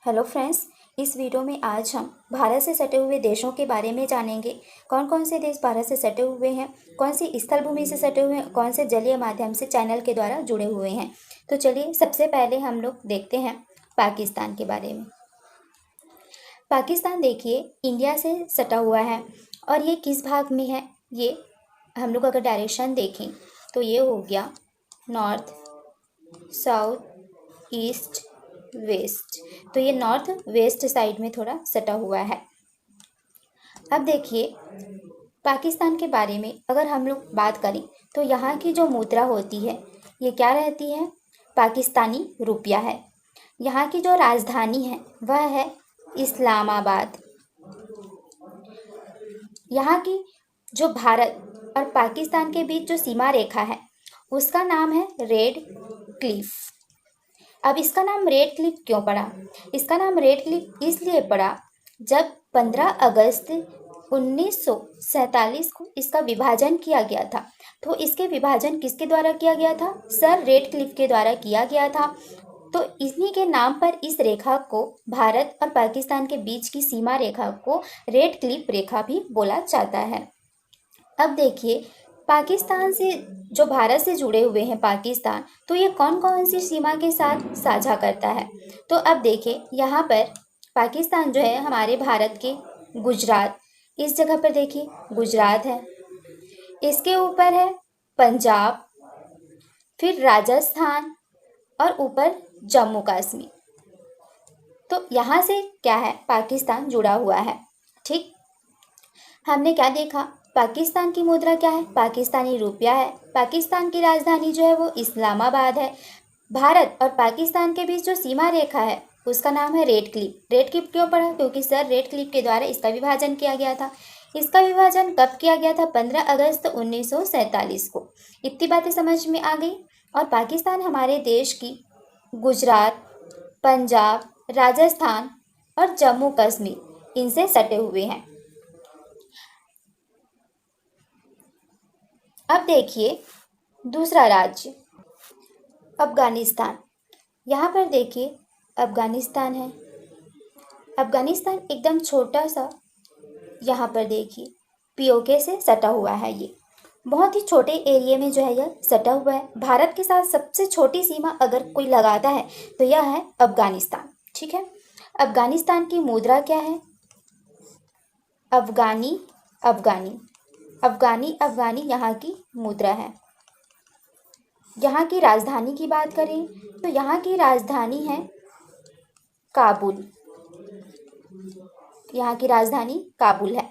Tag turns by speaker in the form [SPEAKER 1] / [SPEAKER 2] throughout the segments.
[SPEAKER 1] Hello friends, इस video में आज हम भारत से सटे हुए देशों के बारे में जानेंगे। कौन कौन से देश भारत से सटे हुए हैं, कौन सी स्थल भूमि से सटे हुए हैं, कौन से जलीय माध्यम से चैनल के द्वारा जुड़े हुए हैं। तो चलिए सबसे पहले हम लोग देखते हैं पाकिस्तान के बारे में। पाकिस्तान देखिए इंडिया से सटा हुआ है और ये किस भाग में है, ये हम लोग अगर डायरेक्शन देखें तो ये हो गया नॉर्थ, साउथ, ईस्ट, वेस्ट। तो ये नॉर्थ वेस्ट साइड में थोड़ा सटा हुआ है। अब देखिए पाकिस्तान के बारे में अगर हम लोग बात करें तो यहाँ की जो मुद्रा होती है ये क्या रहती है, पाकिस्तानी रुपया है। यहाँ की जो राजधानी है वह है इस्लामाबाद। यहाँ की जो भारत और पाकिस्तान के बीच जो सीमा रेखा है उसका नाम है रेड क्लिफ। अब इसका नाम रेड क्लिफ क्यों पड़ा? इसका नाम रेड क्लिफ इसलिए पड़ा जब 15 अगस्त 1947 को इसका विभाजन किया गया था। तो इसके विभाजन किसके द्वारा किया गया था? सर रेड क्लिफ के द्वारा किया गया था। तो इन्हीं के नाम पर इस रेखा को, भारत और पाकिस्तान के बीच की सीमा रेखा को रेड क्लिफ रेखा भी बोला जाता है। अब देखिए पाकिस्तान से जो भारत से जुड़े हुए हैं पाकिस्तान, तो ये कौन कौन सी सीमा के साथ साझा करता है। तो अब देखिए यहाँ पर पाकिस्तान जो है हमारे भारत के गुजरात, इस जगह पर देखिए गुजरात है, इसके ऊपर है पंजाब, फिर राजस्थान और ऊपर जम्मू कश्मीर। तो यहाँ से क्या है, पाकिस्तान जुड़ा हुआ है। ठीक, हमने क्या देखा, पाकिस्तान की मुद्रा क्या है, पाकिस्तानी रुपया है। पाकिस्तान की राजधानी जो है वो इस्लामाबाद है। भारत और पाकिस्तान के बीच जो सीमा रेखा है उसका नाम है रेड क्लिफ। रेड क्लिफ क्यों पड़ा? क्योंकि सर रेड क्लिफ के द्वारा इसका विभाजन किया गया था। इसका विभाजन कब किया गया था? 15 अगस्त 1947 को। इतनी बातें समझ में आ गई। और पाकिस्तान हमारे देश की गुजरात, पंजाब, राजस्थान और जम्मू कश्मीर इनसे सटे हुए हैं। अब देखिए दूसरा राज्य अफगानिस्तान। यहाँ पर देखिए अफगानिस्तान है। अफगानिस्तान एकदम छोटा सा, यहाँ पर देखिए पीओके से सटा हुआ है। ये बहुत ही छोटे एरिया में जो है यह सटा हुआ है। भारत के साथ सबसे छोटी सीमा अगर कोई लगाता है तो यह है अफगानिस्तान। ठीक है, अफगानिस्तान की मुद्रा क्या है? अफगानी अफगानी अफगानी अफगानी यहाँ की मुद्रा है। यहाँ की राजधानी की बात करें तो यहाँ की राजधानी है काबुल। यहाँ की राजधानी काबुल है।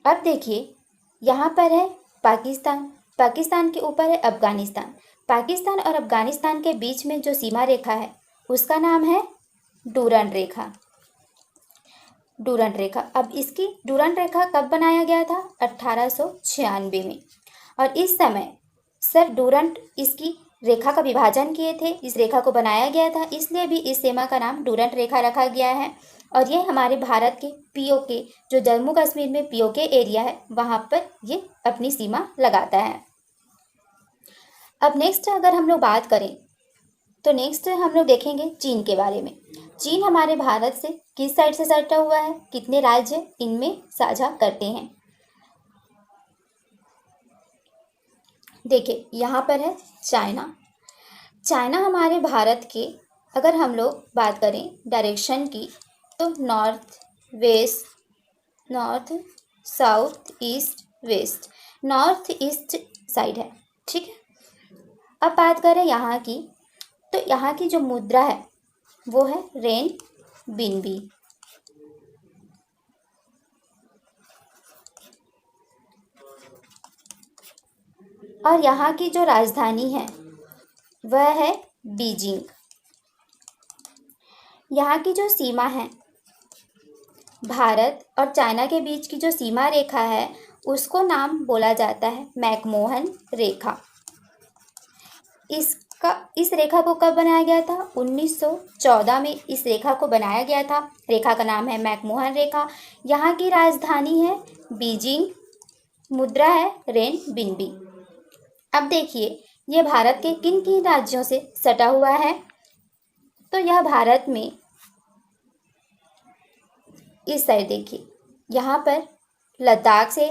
[SPEAKER 1] अब देखिए यहाँ पर है पाकिस्तान, पाकिस्तान के ऊपर है अफगानिस्तान। पाकिस्तान और अफगानिस्तान के बीच में जो सीमा रेखा है उसका नाम है डूरंड रेखा। डूरंड रेखा। अब इसकी डूरंड रेखा कब बनाया गया था? 1896 में। और इस समय सर डूरंड इसकी रेखा का विभाजन किए थे, इस रेखा को बनाया गया था, इसलिए भी इस सीमा का नाम डूरंड रेखा रखा गया है। और ये हमारे भारत के पीओके, जो जम्मू कश्मीर में पीओके एरिया है वहाँ पर ये अपनी सीमा लगाता है। अब नेक्स्ट अगर हम लोग बात करें तो नेक्स्ट हम लोग देखेंगे चीन के बारे में। चीन हमारे भारत से किस साइड से सटा हुआ है, कितने राज्य इनमें साझा करते हैं? देखिए यहाँ पर है चाइना। चाइना हमारे भारत के, अगर हम लोग बात करें डायरेक्शन की, तो north west, north south east west, north east side है। ठीक है, अब बात करें यहाँ की, तो यहाँ की जो मुद्रा है वो है रेन बिनबी। और यहाँ की जो राजधानी है वह है बीजिंग। यहाँ की जो सीमा है, भारत और चाइना के बीच की जो सीमा रेखा है उसको नाम बोला जाता है मैकमोहन रेखा। इस रेखा को कब बनाया गया था? 1914 में इस रेखा को बनाया गया था। रेखा का नाम है मैकमोहन रेखा। यहाँ की राजधानी है बीजिंग, मुद्रा है रेन बिनबी। अब देखिए ये भारत के किन किन राज्यों से सटा हुआ है, तो यह भारत में इस साइड देखिए, यहाँ पर लद्दाख से,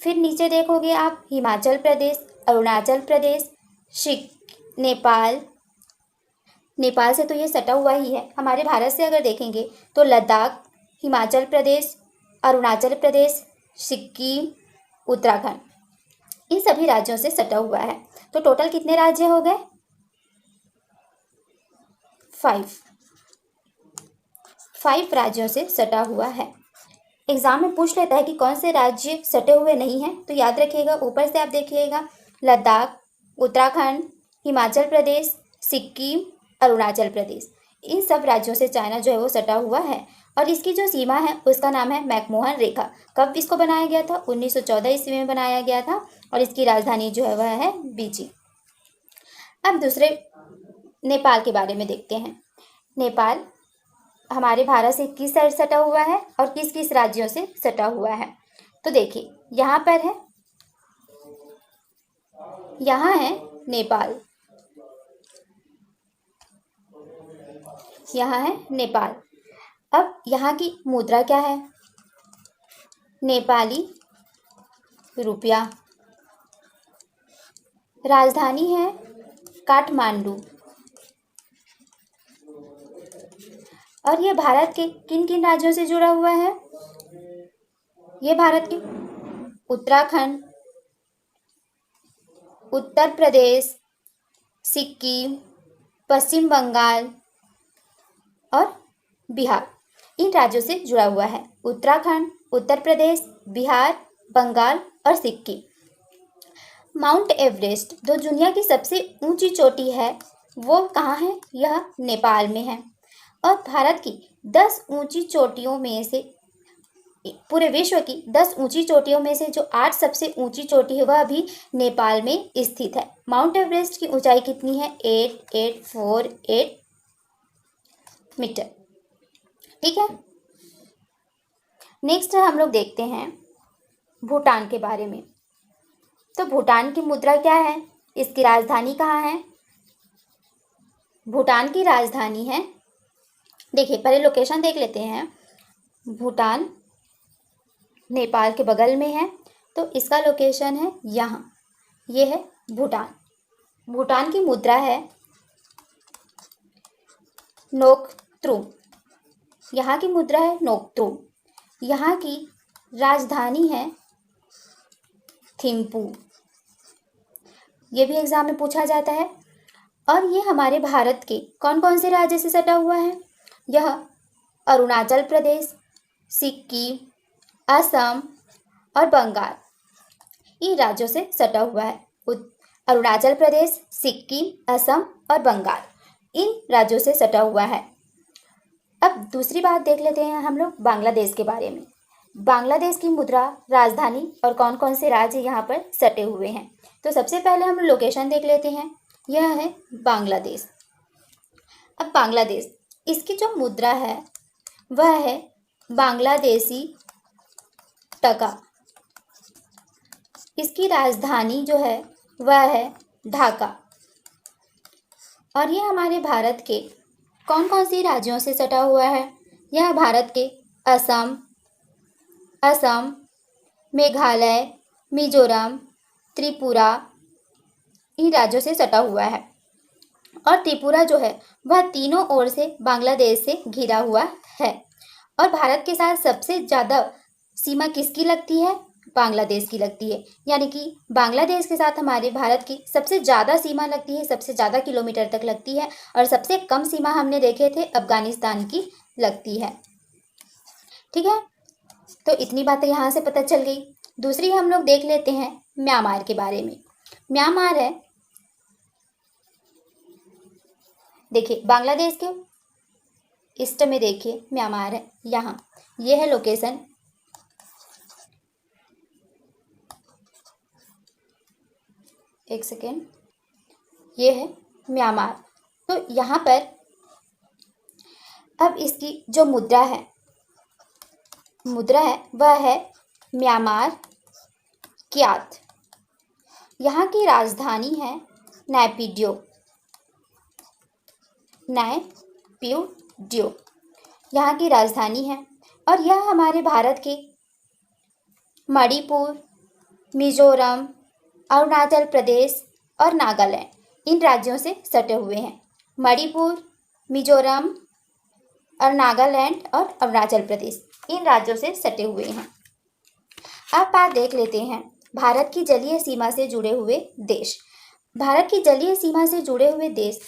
[SPEAKER 1] फिर नीचे देखोगे आप हिमाचल प्रदेश, अरुणाचल प्रदेश, नेपाल। नेपाल से तो ये सटा हुआ ही है। हमारे भारत से अगर देखेंगे तो लद्दाख, हिमाचल प्रदेश, अरुणाचल प्रदेश, सिक्किम, उत्तराखंड, इन सभी राज्यों से सटा हुआ है। तो टोटल कितने राज्य हो गए? 5 राज्यों से सटा हुआ है। एग्जाम में पूछ लेता है कि कौन से राज्य सटे हुए नहीं हैं, तो याद रखिएगा, ऊपर से आप देखिएगा लद्दाख, उत्तराखंड, हिमाचल प्रदेश, सिक्किम, अरुणाचल प्रदेश, इन सब राज्यों से चाइना जो है वो सटा हुआ है। और इसकी जो सीमा है उसका नाम है मैकमोहन रेखा। कब इसको बनाया गया था? 1914 ईस्वी में बनाया गया था और इसकी राजधानी जो है वह है बीजिंग। अब दूसरे नेपाल के बारे में देखते हैं। नेपाल हमारे भारत से किस साइड सटा हुआ है और किस किस राज्यों से सटा हुआ है? तो देखिए, यहाँ पर है, यहाँ है नेपाल, यहाँ है नेपाल। अब यहाँ की मुद्रा क्या है? नेपाली रुपया। राजधानी है काठमांडू। और ये भारत के किन किन राज्यों से जुड़ा हुआ है? ये भारत के उत्तराखंड, उत्तर प्रदेश, सिक्किम, पश्चिम बंगाल और बिहार, इन राज्यों से जुड़ा हुआ है। उत्तराखंड, उत्तर प्रदेश, बिहार, बंगाल और सिक्किम। माउंट एवरेस्ट जो दुनिया की सबसे ऊंची चोटी है वो कहाँ है? यह नेपाल में है। और भारत की 10 ऊंची चोटियों में से, पूरे विश्व की 10 ऊंची चोटियों में से जो 8 सबसे ऊंची चोटी है वह भी नेपाल में स्थित है। माउंट एवरेस्ट की ऊंचाई कितनी है? 8848 मीटर। ठीक है। नेक्स्ट हम लोग देखते हैं भूटान के बारे में। तो भूटान की मुद्रा क्या है? इसकी राजधानी कहाँ है? भूटान की राजधानी है, देखिए पहले लोकेशन देख लेते हैं। भूटान नेपाल के बगल में है, तो इसका लोकेशन है यहाँ, ये है भूटान। भूटान की मुद्रा है नोकत्रुम। यहाँ की मुद्रा है नोकत्रुम। यहाँ की राजधानी है थिम्पू। ये भी एग्जाम में पूछा जाता है। और ये हमारे भारत के कौन कौन से राज्य से सटा हुआ है? यह अरुणाचल प्रदेश, सिक्किम, असम और बंगाल, इन राज्यों से सटा हुआ है। अरुणाचल प्रदेश, सिक्किम, असम और बंगाल, इन राज्यों से सटा हुआ है। अब दूसरी बात देख लेते हैं हम लोग बांग्लादेश के बारे में। बांग्लादेश की मुद्रा, राजधानी और कौन कौन से राज्य यहाँ पर सटे हुए हैं। तो सबसे पहले हम लोकेशन देख लेते हैं। यह है बांग्लादेश। अब बांग्लादेश, इसकी जो मुद्रा है वह है बांग्लादेशी टका। इसकी राजधानी जो है वह है ढाका। और यह हमारे भारत के कौन कौन सी राज्यों से सटा हुआ है? यह भारत के असम, मेघालय, मिजोरम, त्रिपुरा, इन राज्यों से सटा हुआ है। और त्रिपुरा जो है वह तीनों ओर से बांग्लादेश से घिरा हुआ है। और भारत के साथ सबसे ज़्यादा सीमा किसकी लगती है? बांग्लादेश की लगती है। यानी कि बांग्लादेश के साथ हमारे भारत की सबसे ज़्यादा सीमा लगती है, सबसे ज़्यादा किलोमीटर तक लगती है। और सबसे कम सीमा हमने देखे थे अफगानिस्तान की लगती है। ठीक है, तो इतनी बातें यहाँ से पता चल गई। दूसरी हम लोग देख लेते हैं म्यांमार के बारे में। म्यांमार है, देखिए बांग्लादेश के ईस्ट में देखिए म्यांमार है, यहाँ ये है लोकेशन। एक सेकेंड, ये है म्यांमार। तो यहाँ पर अब इसकी जो मुद्रा है वह है म्यांमार क्यात। यहाँ की राजधानी है नैपिड्यो। यहाँ की राजधानी है। और यह हमारे भारत के मणिपुर, मिजोरम, अरुणाचल प्रदेश और नागालैंड इन राज्यों से सटे हुए हैं। मणिपुर, मिजोरम और नागालैंड और अरुणाचल प्रदेश इन राज्यों से सटे हुए हैं। अब बात देख लेते हैं भारत की जलीय सीमा से जुड़े हुए देश। भारत की जलीय सीमा से जुड़े हुए देश,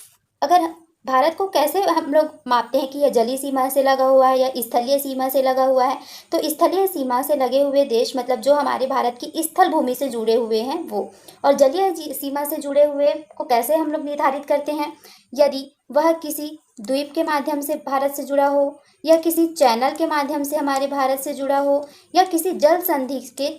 [SPEAKER 1] अगर भारत को कैसे हम लोग मापते हैं कि यह जलीय सीमा से लगा हुआ है या स्थलीय सीमा से लगा हुआ है, तो स्थलीय सीमा से लगे हुए देश मतलब जो हमारे भारत की स्थल भूमि से जुड़े हुए हैं वो, और जलीय सीमा से जुड़े हुए को कैसे हम लोग निर्धारित करते हैं, यदि वह किसी द्वीप के माध्यम से भारत से जुड़ा हो, या किसी चैनल के माध्यम से हमारे भारत से जुड़ा हो, या किसी जल संधि के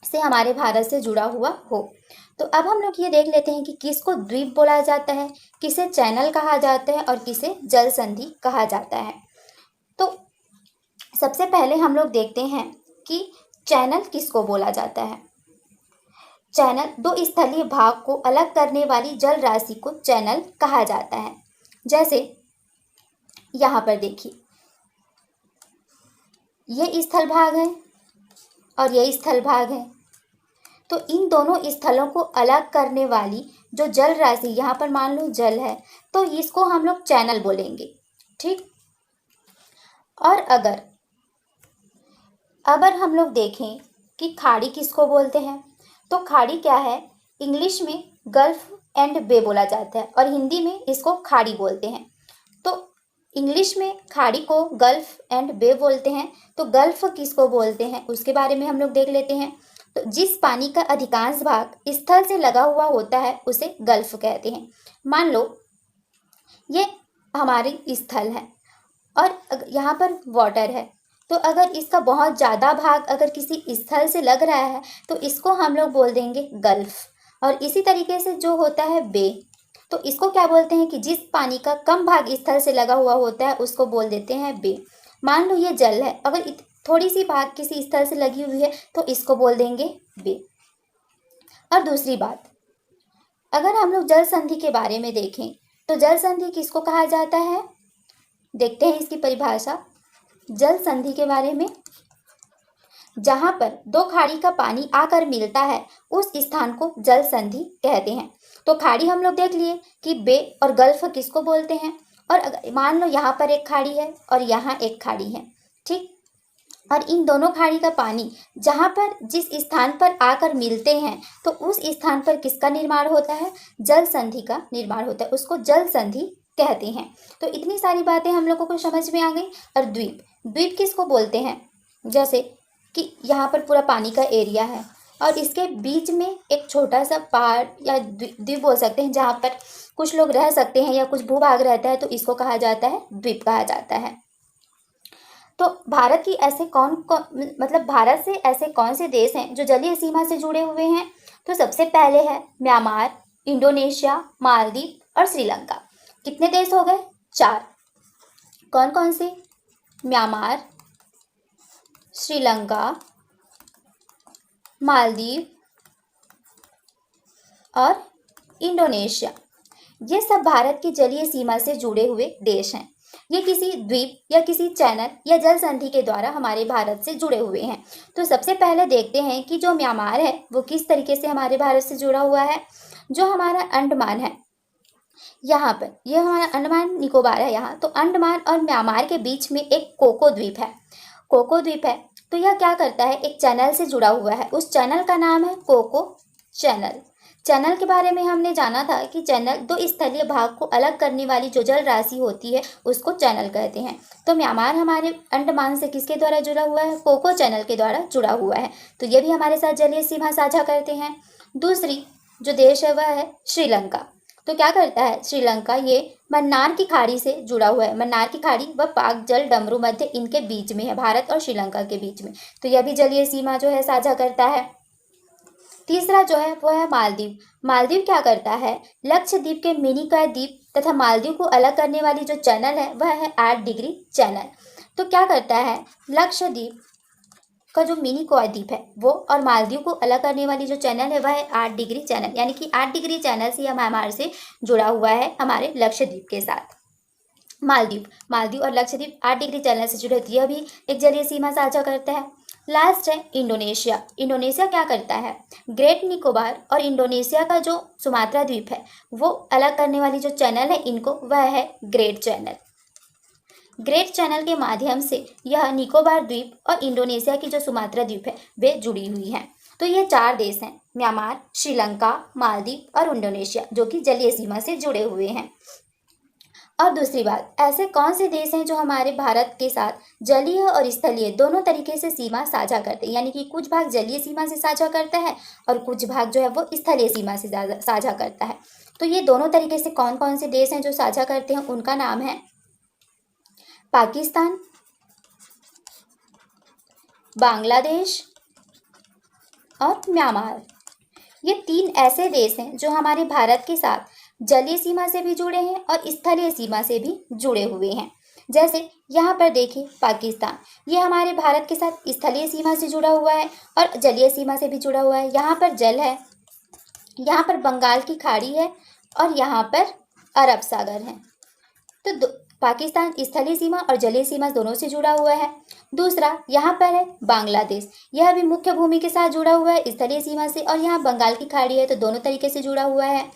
[SPEAKER 1] से हमारे भारत से जुड़ा हुआ हो। तो अब हम लोग ये देख लेते हैं कि किसको द्वीप बोला जाता है, किसे चैनल कहा जाता है और किसे जल संधि कहा जाता है। तो सबसे पहले हम लोग देखते हैं कि चैनल किसको बोला जाता है। चैनल दो स्थलीय भाग को अलग करने वाली जल राशि को चैनल कहा जाता है। जैसे यहाँ पर देखिए, ये स्थल भाग है और ये स्थल भाग है, तो इन दोनों स्थलों को अलग करने वाली जो जल राशि, यहाँ पर मान लो जल है, तो इसको हम लोग चैनल बोलेंगे, ठीक। और अगर हम लोग देखें कि खाड़ी किसको बोलते हैं, तो खाड़ी क्या है, इंग्लिश में गल्फ एंड बे बोला जाता है और हिंदी में इसको खाड़ी बोलते हैं। तो इंग्लिश में खाड़ी को गल्फ एंड बे बोलते हैं, तो गल्फ किसको बोलते हैं उसके बारे में हम लोग देख लेते हैं। तो जिस पानी का अधिकांश भाग स्थल से लगा हुआ होता है उसे गल्फ कहते हैं। मान लो ये हमारी स्थल है और यहाँ पर वाटर है, तो अगर इसका बहुत ज़्यादा भाग अगर किसी स्थल से लग रहा है तो इसको हम लोग बोल देंगे गल्फ। और इसी तरीके से जो होता है बे, तो इसको क्या बोलते हैं कि जिस पानी का कम भाग स्थल से लगा हुआ होता है उसको बोल देते हैं बे। मान लो ये जल है, अगर थोड़ी सी भाग किसी स्थल से लगी हुई है तो इसको बोल देंगे बे। और दूसरी बात, अगर हम लोग जल संधि के बारे में देखें तो जल संधि किसको कहा जाता है, देखते हैं इसकी परिभाषा। जल संधि के बारे में, जहाँ पर दो खाड़ी का पानी आकर मिलता है उस स्थान को जल संधि कहते हैं। तो खाड़ी हम लोग देख लिए कि बे और गल्फ किसको बोलते हैं, और अगर मान लो यहाँ पर एक खाड़ी है और यहाँ एक खाड़ी है, ठीक। और इन दोनों खाड़ी का पानी जहाँ पर जिस स्थान पर आकर मिलते हैं तो उस स्थान पर किसका निर्माण होता है, जल संधि का निर्माण होता है, उसको जल संधि कहते हैं। तो इतनी सारी बातें हम लोगों को समझ में आ गई। और द्वीप, द्वीप किसको बोलते हैं, जैसे कि यहाँ पर पूरा पानी का एरिया है और इसके बीच में एक छोटा सा पहाड़ या द्वीप बोल सकते हैं जहाँ पर कुछ लोग रह सकते हैं या कुछ भूभाग रहता है, तो इसको कहा जाता है द्वीप कहा जाता है। तो भारत की ऐसे भारत से ऐसे कौन से देश हैं जो जलीय सीमा से जुड़े हुए हैं, तो सबसे पहले है म्यांमार, इंडोनेशिया, मालदीव और श्रीलंका। कितने देश हो गए, 4। कौन कौन से, म्यांमार, श्रीलंका, मालदीव और इंडोनेशिया। ये सब भारत की जलीय सीमा से जुड़े हुए देश हैं। ये किसी द्वीप या किसी चैनल या जल संधि के द्वारा हमारे भारत से जुड़े हुए हैं। तो सबसे पहले देखते हैं कि जो म्यांमार है वो किस तरीके से हमारे भारत से जुड़ा हुआ है। जो हमारा अंडमान है, यहाँ पर यह हमारा अंडमान निकोबार है यहाँ, तो अंडमान और म्यांमार के बीच में एक कोको द्वीप है। कोको द्वीप है तो यह क्या करता है, एक चैनल से जुड़ा हुआ है, उस चैनल का नाम है कोको चैनल। चैनल के बारे में हमने जाना था कि चैनल दो स्थलीय भाग को अलग करने वाली जो जल राशि होती है उसको चैनल कहते हैं। तो म्यांमार हमारे अंडमान से किसके द्वारा जुड़ा हुआ है, कोको चैनल के द्वारा जुड़ा हुआ है, तो ये भी हमारे साथ जलीय सीमा साझा करते हैं। दूसरी जो देश है वह है श्रीलंका। तो क्या करता है श्रीलंका, ये मन्नार की खाड़ी से जुड़ा हुआ है। मन्नार की खाड़ी व पाक जल डमरू मध्य इनके बीच में है, भारत और श्रीलंका के बीच में, तो यह भी जलीय सीमा जो है साझा करता है। तीसरा जो है वो है मालदीव। मालदीव क्या करता है, लक्षद्वीप के मिनिकॉय द्वीप तथा मालदीव को अलग करने वाली जो चैनल है वह है 8 डिग्री चैनल। तो क्या करता है, लक्षद्वीप का जो मिनिकॉय द्वीप है वो और मालदीव को अलग करने वाली जो चैनल है वह है 8 डिग्री चैनल, यानी कि 8 डिग्री चैनल से म्यांमार से जुड़ा हुआ है हमारे लक्षद्वीप के साथ। मालदीव, मालदीव और लक्षद्वीप 8 डिग्री चैनल से जुड़े होती है, यह भी एक जलीय सीमा साझा करता है। लास्ट है इंडोनेशिया। इंडोनेशिया क्या करता है, ग्रेट निकोबार और इंडोनेशिया का जो सुमात्रा द्वीप है वो अलग करने वाली जो चैनल है इनको, वह है ग्रेट चैनल। ग्रेट चैनल के माध्यम से यह निकोबार द्वीप और इंडोनेशिया की जो सुमात्रा द्वीप है वे जुड़ी हुई हैं। तो ये 4 देश हैं, म्यांमार, श्रीलंका, मालदीव और इंडोनेशिया, जो कि जलीय सीमा से जुड़े हुए हैं। और दूसरी बात, ऐसे कौन से देश हैं जो हमारे भारत के साथ जलीय और स्थलीय दोनों तरीके से सीमा साझा करते हैं, यानी कि कुछ भाग जलीय सीमा से साझा करता है और कुछ भाग जो है वो स्थलीय सीमा से साझा करता है। तो ये दोनों तरीके से कौन कौन से देश हैं जो साझा करते हैं, उनका नाम है पाकिस्तान, बांग्लादेश और म्यांमार। ये 3 ऐसे देश हैं जो हमारे भारत के साथ जलीय सीमा से भी जुड़े हैं और स्थलीय सीमा से भी जुड़े हुए हैं। जैसे यहाँ पर देखिए पाकिस्तान, ये हमारे भारत के साथ स्थलीय सीमा से जुड़ा हुआ है और जलीय सीमा से भी जुड़ा हुआ है। यहाँ पर जल है, यहाँ पर बंगाल की खाड़ी है और यहाँ पर अरब सागर है। तो पाकिस्तान स्थलीय सीमा और जलीय सीमा दोनों से जुड़ा हुआ है। दूसरा यहाँ पर है बांग्लादेश, यह भी मुख्य भूमि के साथ जुड़ा हुआ है स्थलीय सीमा से, और यहाँ बंगाल की खाड़ी है, तो दोनों तरीके से जुड़ा हुआ है।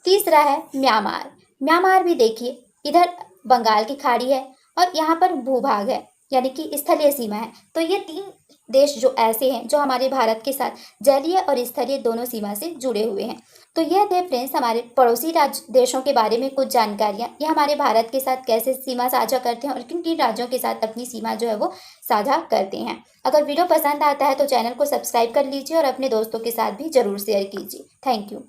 [SPEAKER 1] तीसरा है म्यांमार, म्यांमार भी देखिए इधर बंगाल की खाड़ी है और यहाँ पर भूभाग है, यानी कि स्थलीय सीमा है। तो ये 3 देश जो ऐसे हैं जो हमारे भारत के साथ जलीय और स्थलीय दोनों सीमा से जुड़े हुए हैं। तो यह थे फ्रेंड्स हमारे पड़ोसी राज्य देशों के बारे में कुछ जानकारियाँ, ये हमारे भारत के साथ कैसे सीमा साझा करते हैं और किन किन राज्यों के साथ अपनी सीमा जो है वो साझा करते हैं। अगर वीडियो पसंद आता है तो चैनल को सब्सक्राइब कर लीजिए और अपने दोस्तों के साथ भी जरूर शेयर कीजिए। Thank you.